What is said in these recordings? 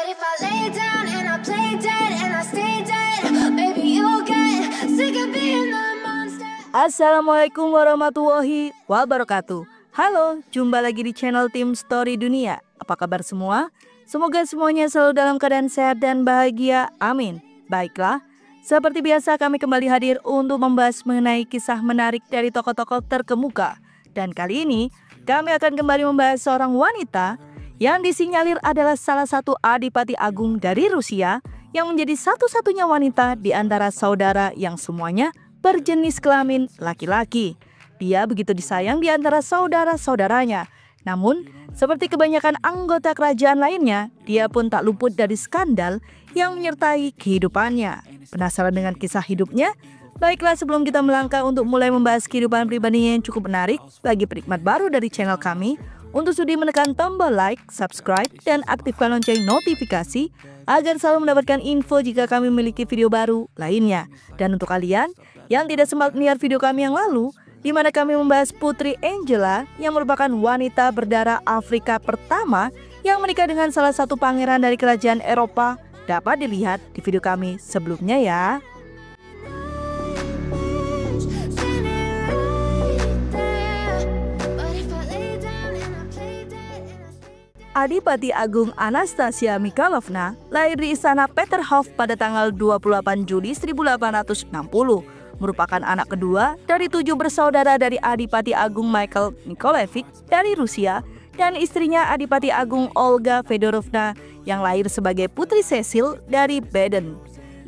But if I lay down and I play dead and I stay dead, maybe you'll get sick of being the monster. Assalamualaikum warahmatullahi wabarakatuh. Halo, jumpa lagi di channel Tim Story Dunia. Apa kabar semua? Semoga semuanya selalu dalam keadaan sehat dan bahagia, amin. Baiklah, seperti biasa kami kembali hadir untuk membahas mengenai kisah menarik dari tokoh-tokoh terkemuka. Dan kali ini kami akan kembali membahas seorang wanita yang disinyalir adalah salah satu adipati agung dari Rusia yang menjadi satu-satunya wanita di antara saudara yang semuanya berjenis kelamin laki-laki. Dia begitu disayang di antara saudara-saudaranya. Namun, seperti kebanyakan anggota kerajaan lainnya, dia pun tak luput dari skandal yang menyertai kehidupannya. Penasaran dengan kisah hidupnya? Baiklah, sebelum kita melangkah untuk mulai membahas kehidupan pribadinya yang cukup menarik, bagi penikmat baru dari channel kami, untuk sudi menekan tombol like, subscribe, dan aktifkan lonceng notifikasi agar selalu mendapatkan info jika kami memiliki video baru lainnya. Dan untuk kalian yang tidak sempat melihat video kami yang lalu, di mana kami membahas Putri Angela yang merupakan wanita berdarah Afrika pertama yang menikah dengan salah satu pangeran dari kerajaan Eropa, dapat dilihat di video kami sebelumnya ya. Adipati Agung Anastasia Mikhailovna lahir di Istana Peterhof pada tanggal 28 Juli 1860. Merupakan anak kedua dari 7 bersaudara dari Adipati Agung Michael Nikolaevich dari Rusia dan istrinya Adipati Agung Olga Fedorovna yang lahir sebagai Putri Cecil dari Baden.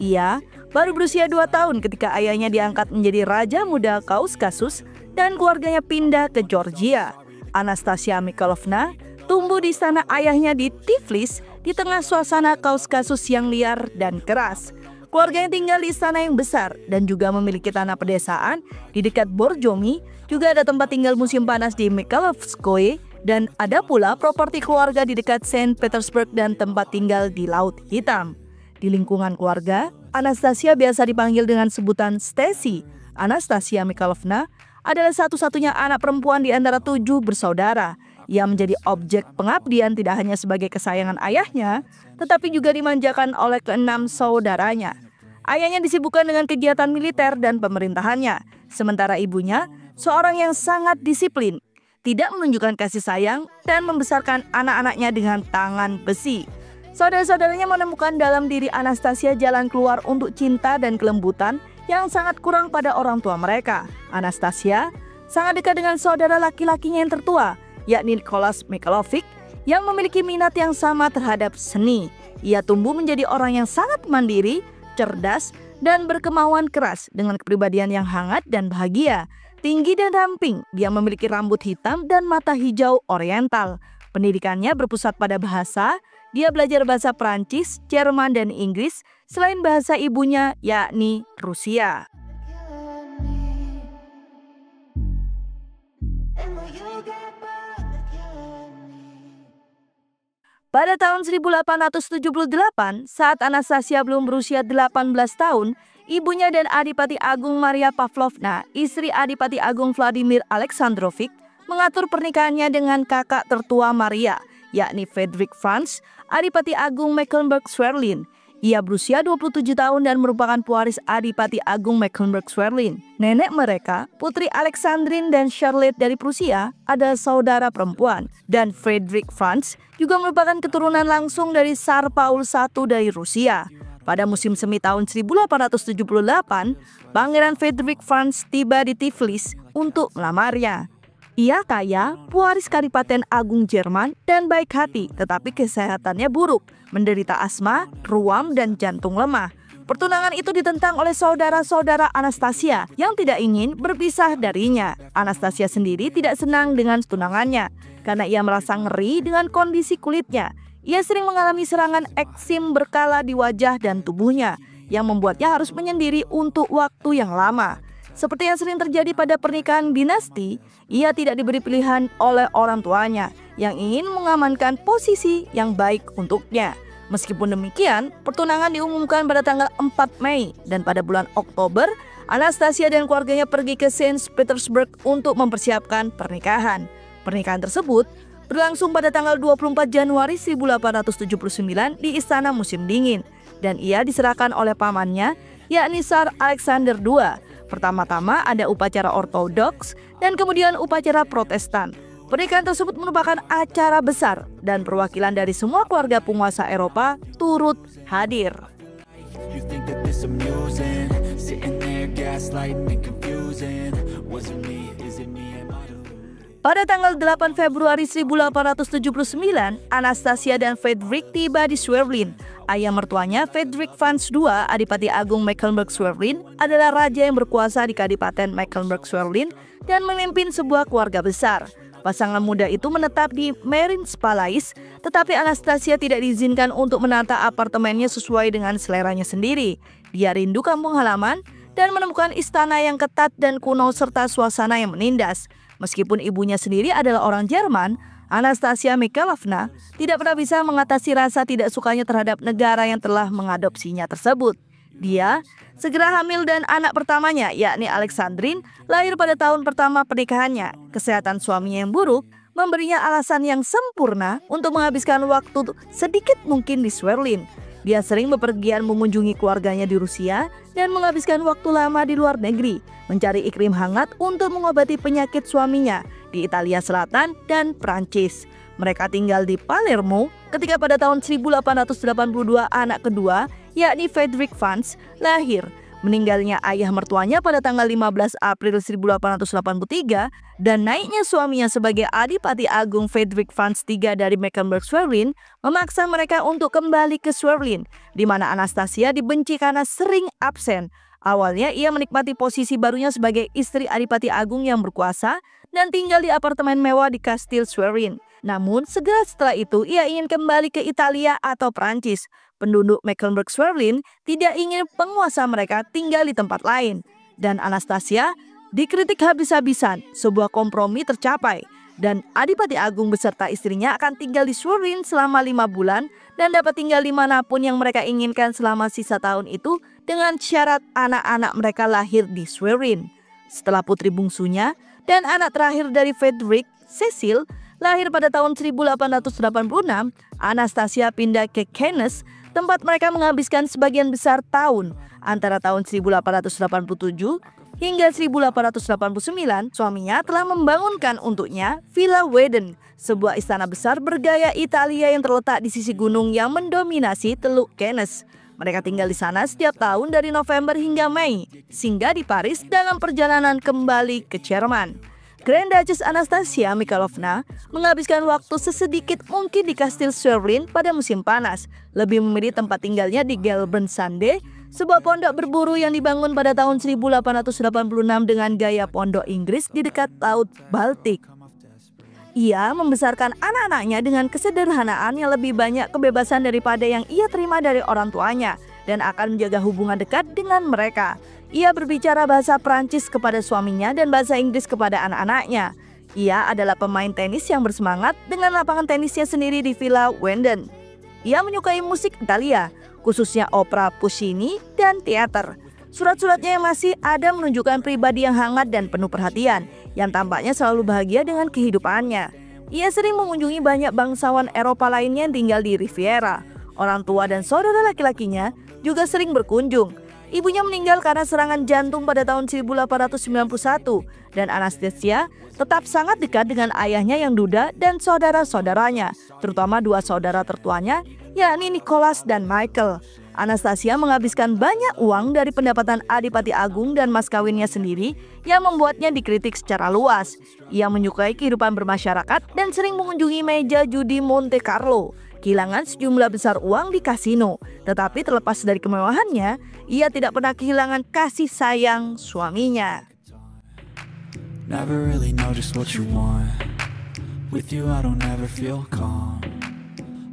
Ia baru berusia 2 tahun ketika ayahnya diangkat menjadi Raja Muda Kaukasus dan keluarganya pindah ke Georgia. Anastasia Mikhailovna tumbuh di istana ayahnya di Tiflis di tengah suasana Kaukasus yang liar dan keras. Keluarganya tinggal di istana yang besar dan juga memiliki tanah pedesaan di dekat Borjomi. Juga ada tempat tinggal musim panas di Mikhailovskoye dan ada pula properti keluarga di dekat Saint Petersburg dan tempat tinggal di Laut Hitam. Di lingkungan keluarga, Anastasia biasa dipanggil dengan sebutan Stacy. Anastasia Mikhailovna adalah satu-satunya anak perempuan di antara 7 bersaudara. Ia menjadi objek pengabdian tidak hanya sebagai kesayangan ayahnya, tetapi juga dimanjakan oleh ke-6 saudaranya. Ayahnya disibukkan dengan kegiatan militer dan pemerintahannya, sementara ibunya seorang yang sangat disiplin, tidak menunjukkan kasih sayang dan membesarkan anak-anaknya dengan tangan besi. Saudara-saudaranya menemukan dalam diri Anastasia jalan keluar untuk cinta dan kelembutan yang sangat kurang pada orang tua mereka. Anastasia sangat dekat dengan saudara laki-lakinya yang tertua, yakni Nicholas Mikhailovich, yang memiliki minat yang sama terhadap seni. Ia tumbuh menjadi orang yang sangat mandiri, cerdas, dan berkemauan keras dengan kepribadian yang hangat dan bahagia. Tinggi dan ramping, dia memiliki rambut hitam dan mata hijau oriental. Pendidikannya berpusat pada bahasa, dia belajar bahasa Prancis, Jerman, dan Inggris, selain bahasa ibunya yakni Rusia. Pada tahun 1878, saat Anastasia belum berusia 18 tahun, ibunya dan Adipati Agung Maria Pavlovna, istri Adipati Agung Vladimir Alexandrovich, mengatur pernikahannya dengan kakak tertua Maria, yakni Frederick Franz, Adipati Agung Mecklenburg-Schwerin. Ia berusia 27 tahun dan merupakan pewaris Adipati Agung Mecklenburg-Schwerin. Nenek mereka, Putri Alexandrine dan Charlotte dari Prusia, adalah saudara perempuan. Dan Frederick Franz juga merupakan keturunan langsung dari Tsar Paul I dari Rusia. Pada musim semi tahun 1878, Pangeran Frederick Franz tiba di Tiflis untuk melamarnya. Ia kaya, pewaris Kadipaten Agung Jerman, dan baik hati, tetapi kesehatannya buruk, menderita asma, ruam, dan jantung lemah. Pertunangan itu ditentang oleh saudara-saudara Anastasia yang tidak ingin berpisah darinya. Anastasia sendiri tidak senang dengan tunangannya, karena ia merasa ngeri dengan kondisi kulitnya. Ia sering mengalami serangan eksim berkala di wajah dan tubuhnya, yang membuatnya harus menyendiri untuk waktu yang lama. Seperti yang sering terjadi pada pernikahan dinasti, ia tidak diberi pilihan oleh orang tuanya yang ingin mengamankan posisi yang baik untuknya. Meskipun demikian, pertunangan diumumkan pada tanggal 4 Mei dan pada bulan Oktober, Anastasia dan keluarganya pergi ke Saint Petersburg untuk mempersiapkan pernikahan. Pernikahan tersebut berlangsung pada tanggal 24 Januari 1879 di Istana Musim Dingin, dan ia diserahkan oleh pamannya, yakni Tsar Alexander II. Pertama-tama ada upacara ortodoks dan kemudian upacara Protestan. Pernikahan tersebut merupakan acara besar dan perwakilan dari semua keluarga penguasa Eropa turut hadir. You think that this amusing? Sitting there gaslighting and confusing. Was it me? Is it me? Am I deluded? Pada tanggal 8 Februari 1879, Anastasia dan Frederick tiba di Schwerin. Ayah mertuanya, Frederick Franz II, Adipati Agung Mecklenburg-Schwerin, adalah raja yang berkuasa di Kadipaten Mecklenburg-Schwerin dan memimpin sebuah keluarga besar. Pasangan muda itu menetap di Marienspalais, tetapi Anastasia tidak diizinkan untuk menata apartemennya sesuai dengan seleranya sendiri. Dia rindu kampung halaman dan menemukan istana yang ketat dan kuno serta suasana yang menindas. Meskipun ibunya sendiri adalah orang Jerman, Anastasia Mikhailovna tidak pernah bisa mengatasi rasa tidak sukanya terhadap negara yang telah mengadopsinya tersebut. Dia segera hamil dan anak pertamanya, yakni Alexandrine, lahir pada tahun pertama pernikahannya. Kesehatan suaminya yang buruk memberinya alasan yang sempurna untuk menghabiskan waktu sedikit mungkin di Schwerin. Dia sering bepergian mengunjungi keluarganya di Rusia dan menghabiskan waktu lama di luar negeri, mencari iklim hangat untuk mengobati penyakit suaminya di Italia Selatan dan Prancis. Mereka tinggal di Palermo ketika pada tahun 1882 anak kedua, yakni Frederick Franz, lahir. Meninggalnya ayah mertuanya pada tanggal 15 April 1883 dan naiknya suaminya sebagai Adipati Agung Frederick Franz III dari Mecklenburg-Schwerin memaksa mereka untuk kembali ke Schwerin, di mana Anastasia dibenci karena sering absen. Awalnya ia menikmati posisi barunya sebagai istri Adipati Agung yang berkuasa dan tinggal di apartemen mewah di Kastil Schwerin. Namun segera setelah itu ia ingin kembali ke Italia atau Prancis. Penduduk Mecklenburg-Schwerin tidak ingin penguasa mereka tinggal di tempat lain. Dan Anastasia dikritik habis-habisan. Sebuah kompromi tercapai. Dan Adipati Agung beserta istrinya akan tinggal di Schwerin selama 5 bulan dan dapat tinggal dimanapun yang mereka inginkan selama sisa tahun itu dengan syarat anak-anak mereka lahir di Schwerin. Setelah putri bungsunya dan anak terakhir dari Frederick, Cecil, lahir pada tahun 1886, Anastasia pindah ke Cannes, tempat mereka menghabiskan sebagian besar tahun. Antara tahun 1887 hingga 1889, suaminya telah membangunkan untuknya Villa Weiden, sebuah istana besar bergaya Italia yang terletak di sisi gunung yang mendominasi Teluk Cannes. Mereka tinggal di sana setiap tahun dari November hingga Mei, singgah di Paris dalam perjalanan kembali ke Jerman. Grand Duchess Anastasia Mikhailovna menghabiskan waktu sesedikit mungkin di Kastil Schwerin pada musim panas, lebih memilih tempat tinggalnya di Gelbensande, sebuah pondok berburu yang dibangun pada tahun 1886 dengan gaya pondok Inggris di dekat Laut Baltik. Ia membesarkan anak-anaknya dengan kesederhanaan yang lebih banyak kebebasan daripada yang ia terima dari orang tuanya dan akan menjaga hubungan dekat dengan mereka. Ia berbicara bahasa Prancis kepada suaminya dan bahasa Inggris kepada anak-anaknya. Ia adalah pemain tenis yang bersemangat dengan lapangan tenisnya sendiri di Villa Weiden. Ia menyukai musik Italia, khususnya opera Puccini dan teater. Surat-suratnya yang masih ada menunjukkan pribadi yang hangat dan penuh perhatian, yang tampaknya selalu bahagia dengan kehidupannya. Ia sering mengunjungi banyak bangsawan Eropa lainnya yang tinggal di Riviera. Orang tua dan saudara laki-lakinya juga sering berkunjung. Ibunya meninggal karena serangan jantung pada tahun 1891 dan Anastasia tetap sangat dekat dengan ayahnya yang duda dan saudara-saudaranya, terutama dua saudara tertuanya, yakni Nicholas dan Michael. Anastasia menghabiskan banyak uang dari pendapatan Adipati Agung dan mas kawinnya sendiri yang membuatnya dikritik secara luas. Ia menyukai kehidupan bermasyarakat dan sering mengunjungi meja judi Monte Carlo. Kehilangan sejumlah besar uang di kasino, tetapi terlepas dari kemewahannya, ia tidak pernah kehilangan kasih sayang suaminya. Never really know just what you want. With you I don't ever feel calm.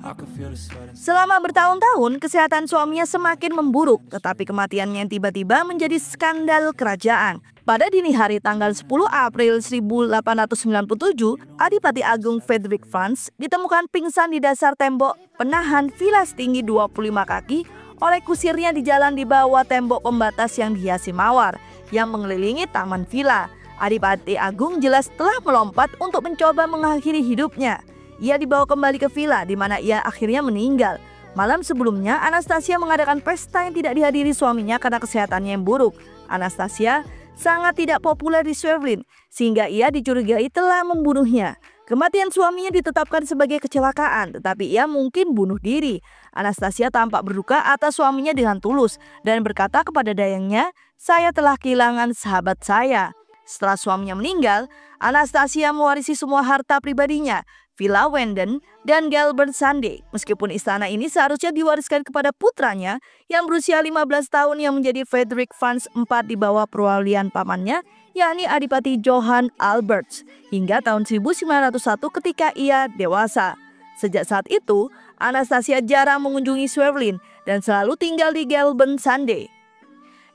I can feel the sweat and... Selama bertahun-tahun, kesehatan suaminya semakin memburuk, tetapi kematiannya yang tiba-tiba menjadi skandal kerajaan. Pada dini hari tanggal 10 April 1897, Adipati Agung Frederick Franz ditemukan pingsan di dasar tembok penahan villa setinggi 25 kaki oleh kusirnya di jalan di bawah tembok pembatas yang dihiasi mawar yang mengelilingi taman villa. Adipati Agung jelas telah melompat untuk mencoba mengakhiri hidupnya. ia dibawa kembali ke villa di mana ia akhirnya meninggal. Malam sebelumnya, Anastasia mengadakan pesta yang tidak dihadiri suaminya karena kesehatannya yang buruk. Anastasia sangat tidak populer di Swevlin, sehingga ia dicurigai telah membunuhnya. Kematian suaminya ditetapkan sebagai kecelakaan, tetapi ia mungkin bunuh diri. Anastasia tampak berduka atas suaminya dengan tulus dan berkata kepada dayangnya, "Saya telah kehilangan sahabat saya." Setelah suaminya meninggal, Anastasia mewarisi semua harta pribadinya, Villa Wenden dan Gelbert Sunday. Meskipun istana ini seharusnya diwariskan kepada putranya yang berusia 15 tahun yang menjadi Frederick Franz IV di bawah perwalian pamannya, yakni Adipati Johann Alberts, hingga tahun 1901 ketika ia dewasa. Sejak saat itu, Anastasia jarang mengunjungi Swevlin dan selalu tinggal di Gelbert Sunday.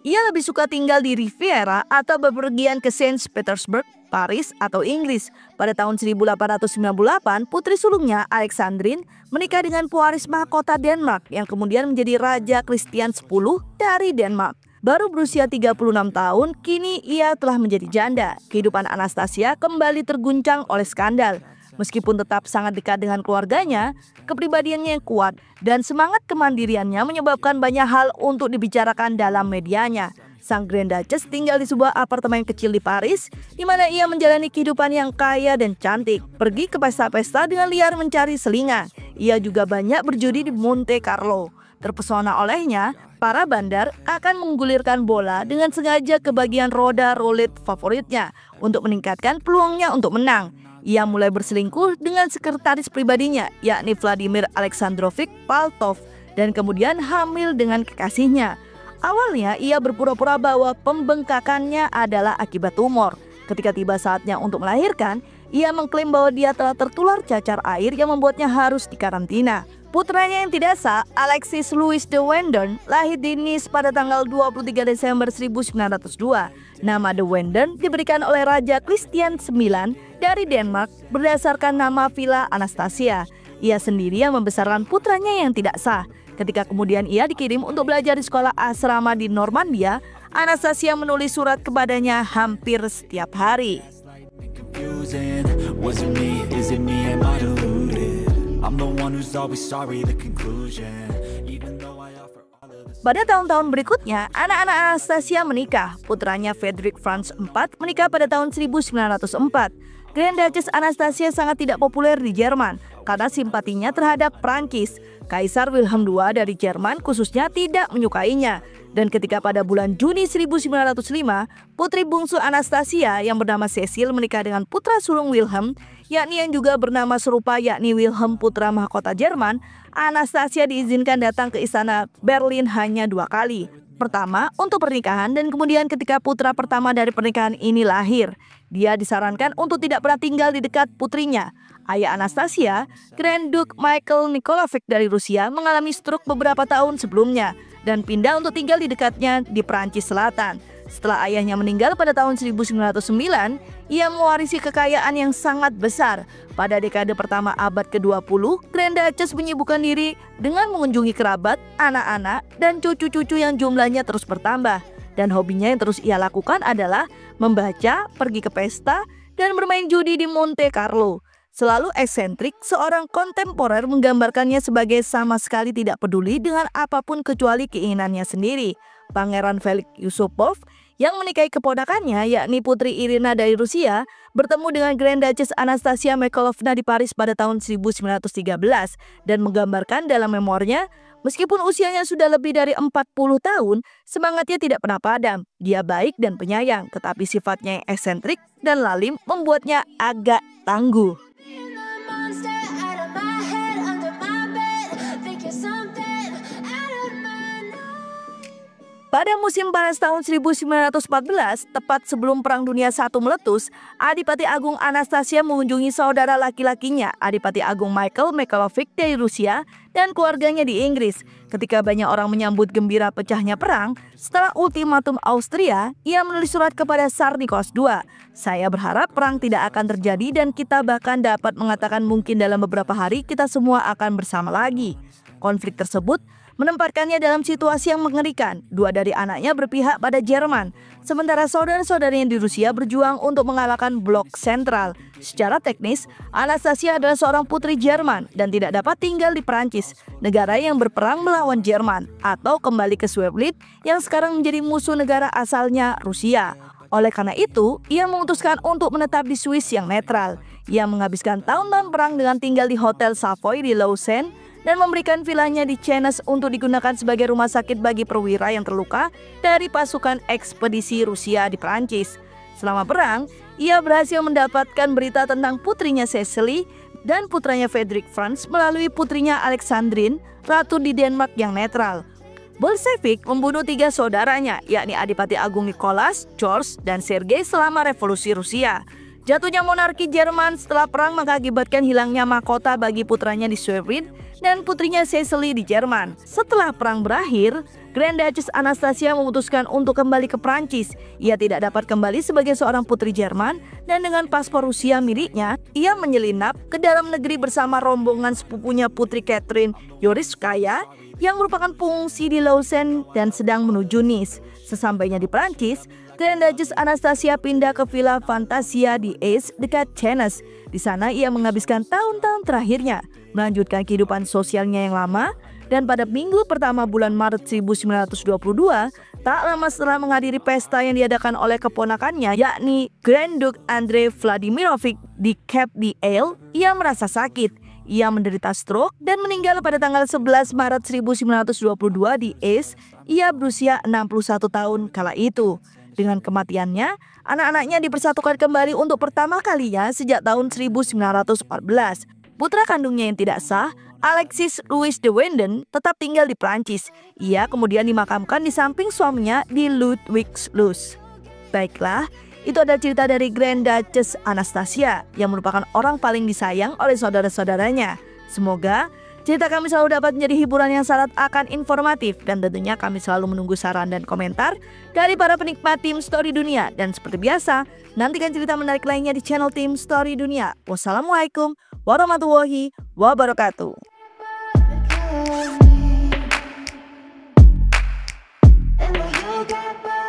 Ia lebih suka tinggal di Riviera atau bepergian ke Saint Petersburg, Paris, atau Inggris. Pada tahun 1898, putri sulungnya, Alexandrine, menikah dengan pewaris mahkota Denmark yang kemudian menjadi Raja Christian X dari Denmark. Baru berusia 36 tahun, kini ia telah menjadi janda. Kehidupan Anastasia kembali terguncang oleh skandal. Meskipun tetap sangat dekat dengan keluarganya, kepribadiannya yang kuat dan semangat kemandiriannya menyebabkan banyak hal untuk dibicarakan dalam medianya. Sang Grand Duchess tinggal di sebuah apartemen kecil di Paris, di mana ia menjalani kehidupan yang kaya dan cantik, pergi ke pesta-pesta dengan liar mencari selingan. Ia juga banyak berjudi di Monte Carlo. Terpesona olehnya, para bandar akan menggulirkan bola dengan sengaja ke bagian roda roulette favoritnya untuk meningkatkan peluangnya untuk menang. Ia mulai berselingkuh dengan sekretaris pribadinya, yakni Vladimir Alexandrovich Paltov, dan kemudian hamil dengan kekasihnya. Awalnya ia berpura-pura bahwa pembengkakannya adalah akibat tumor. Ketika tiba saatnya untuk melahirkan, ia mengklaim bahwa dia telah tertular cacar air yang membuatnya harus dikarantina. Putranya yang tidak sah, Alexis Louis de Wenden, lahir di Nice pada tanggal 23 Desember 1902. Nama de Wenden diberikan oleh Raja Christian IX dari Denmark berdasarkan nama Villa Anastasia. Ia sendiri yang membesarkan putranya yang tidak sah. Ketika kemudian ia dikirim untuk belajar di sekolah asrama di Normandia, Anastasia menulis surat kepadanya hampir setiap hari. Pada tahun-tahun berikutnya, anak-anak Anastasia menikah. Putranya Frederick Franz IV menikah pada tahun 1904. Grand Duchess Anastasia sangat tidak populer di Jerman karena simpatinya terhadap Prancis. Kaisar Wilhelm II dari Jerman khususnya tidak menyukainya. Dan ketika pada bulan Juni 1905, putri bungsu Anastasia yang bernama Cecil menikah dengan putra sulung Wilhelm, yakni yang juga bernama serupa yakni Wilhelm putra mahkota Jerman, Anastasia diizinkan datang ke istana Berlin hanya 2 kali. Pertama untuk pernikahan dan kemudian ketika putra pertama dari pernikahan ini lahir. Dia disarankan untuk tidak pernah tinggal di dekat putrinya. Ayah Anastasia, Grand Duke Michael Nikolaevich dari Rusia, mengalami stroke beberapa tahun sebelumnya dan pindah untuk tinggal di dekatnya di Perancis Selatan. Setelah ayahnya meninggal pada tahun 1909, ia mewarisi kekayaan yang sangat besar. Pada dekade pertama abad ke-20, Grand Duchess menyibukkan diri dengan mengunjungi kerabat, anak-anak, dan cucu-cucu yang jumlahnya terus bertambah. Dan hobinya yang terus ia lakukan adalah membaca, pergi ke pesta, dan bermain judi di Monte Carlo. Selalu eksentrik, seorang kontemporer menggambarkannya sebagai sama sekali tidak peduli dengan apapun kecuali keinginannya sendiri. Pangeran Felix Yusupov yang menikahi keponakannya, yakni Putri Irina dari Rusia, bertemu dengan Grand Duchess Anastasia Mikhailovna di Paris pada tahun 1913 dan menggambarkan dalam memoirnya, meskipun usianya sudah lebih dari 40 tahun, semangatnya tidak pernah padam. Dia baik dan penyayang, tetapi sifatnya yang eksentrik dan lalim membuatnya agak tangguh. Pada musim panas tahun 1914, tepat sebelum Perang Dunia I meletus, Adipati Agung Anastasia mengunjungi saudara laki-lakinya, Adipati Agung Michael Mikhailovich dari Rusia, dan keluarganya di Inggris. Ketika banyak orang menyambut gembira pecahnya perang, setelah ultimatum Austria, ia menulis surat kepada Tsar Nicholas II. Saya berharap perang tidak akan terjadi dan kita bahkan dapat mengatakan mungkin dalam beberapa hari kita semua akan bersama lagi. Konflik tersebut menempatkannya dalam situasi yang mengerikan. Dua dari anaknya berpihak pada Jerman, sementara saudara-saudaranya di Rusia berjuang untuk mengalahkan blok sentral. Secara teknis, Anastasia adalah seorang putri Jerman dan tidak dapat tinggal di Perancis, negara yang berperang melawan Jerman, atau kembali ke Sueblit yang sekarang menjadi musuh negara asalnya Rusia. Oleh karena itu, ia memutuskan untuk menetap di Swiss yang netral. Ia menghabiskan tahun-tahun perang dengan tinggal di Hotel Savoy di Lausanne dan memberikan vilanya di Cannes untuk digunakan sebagai rumah sakit bagi perwira yang terluka dari pasukan ekspedisi Rusia di Perancis. Selama perang, ia berhasil mendapatkan berita tentang putrinya Cecily dan putranya Frederick Franz melalui putrinya Alexandrine, ratu di Denmark yang netral. Bolshevik membunuh 3 saudaranya, yakni Adipati Agung Nicholas, George, dan Sergei selama revolusi Rusia. Jatuhnya monarki Jerman setelah perang mengakibatkan hilangnya mahkota bagi putranya di Sueblit dan putrinya Cecily di Jerman. Setelah perang berakhir, Grand Duchess Anastasia memutuskan untuk kembali ke Prancis. Ia tidak dapat kembali sebagai seorang putri Jerman dan dengan paspor Rusia miliknya, ia menyelinap ke dalam negeri bersama rombongan sepupunya Putri Catherine Yoriskaya yang merupakan pengungsi di Lausanne dan sedang menuju Nice. Sesampainya di Prancis, Grand Duchess Anastasia pindah ke Villa Fantasia di Aix dekat Cannes. Di sana ia menghabiskan tahun-tahun terakhirnya, melanjutkan kehidupan sosialnya yang lama, dan pada minggu pertama bulan Maret 1922, tak lama setelah menghadiri pesta yang diadakan oleh keponakannya, yakni Grand Duke Andrei Vladimirovich di Cap d'Ail, ia merasa sakit. Ia menderita stroke dan meninggal pada tanggal 11 Maret 1922 di Aix. Ia berusia 61 tahun kala itu. Dengan kematiannya, anak-anaknya dipersatukan kembali untuk pertama kalinya sejak tahun 1914. Putra kandungnya yang tidak sah, Alexis Louis de Wenden, tetap tinggal di Prancis. Ia kemudian dimakamkan di samping suaminya di Ludwigslust. Baiklah, itu adalah cerita dari Grand Duchess Anastasia yang merupakan orang paling disayang oleh saudara-saudaranya. Semoga cerita kami selalu dapat menjadi hiburan yang syarat akan informatif, dan tentunya kami selalu menunggu saran dan komentar dari para penikmat Tim Story Dunia. Dan seperti biasa, nantikan cerita menarik lainnya di channel Tim Story Dunia. Wassalamualaikum warahmatullahi wabarakatuh. And you got